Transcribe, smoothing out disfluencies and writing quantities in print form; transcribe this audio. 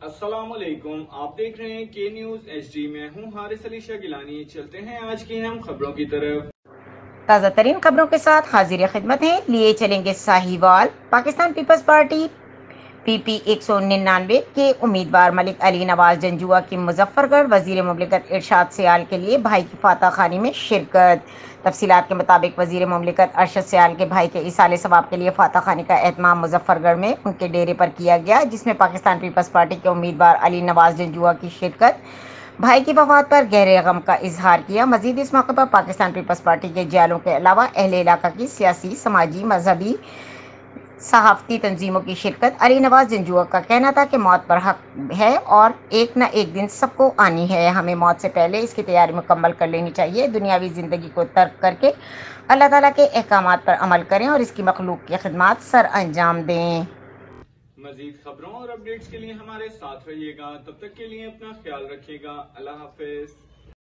अस्सलामुअलैकुम, आप देख रहे हैं के न्यूज HD। मैं हूं हारिस अली शाह गिलानी। चलते हैं आज की हम खबरों की तरफ। ताज़ा तरीन खबरों के साथ हाजिर खिदमत हैं। लिए चलेंगे साहिवाल। पाकिस्तान पीपल्स पार्टी PP 199 के उम्मीदवार मलिक अली नवाज जंजुआ की मुजफ्फरगढ़ वजीर मुमलिकत इरशाद सियाल के लिए भाई की फातह खानी में शिरकत। तफसीलात के मुताबिक वजीर मुमलिकत अरशद सियाल के भाई के इसाले सवाब के लिए फातह खानी का एहतमाम मुजफ्फरगढ़ में उनके डेरे पर किया गया, जिसमें पाकिस्तान पीपल्स पार्टी के उम्मीदवार अली नवाज जंजुआ की शिरकत। भाई की वफात पर गहरे गम का इजहार किया। मजीद इस मौके पर पाकिस्तान पीपल्स पार्टी के जियालों के अलावा अहले इलाका की सियासी, समाजी, मजहबी, सहाफती तंजीमों की शिरकत। अली नवाज जंजुआ का कहना था कि मौत पर हक है और एक न एक दिन सबको आनी है। हमें मौत से पहले इसकी तैयारी मुकम्मल कर लेनी चाहिए। दुनियावी ज़िंदगी को तर्क करके अल्लाह ताला के अहकामात पर अमल करें और इसकी मखलूक की खिदमत सर अंजाम दें। मजीद खबरों और अपडेट्स के लिए हमारे साथ रहिएगा। तब तक के लिए अपना ख्याल रखिएगा। अल्लाह हाफिज।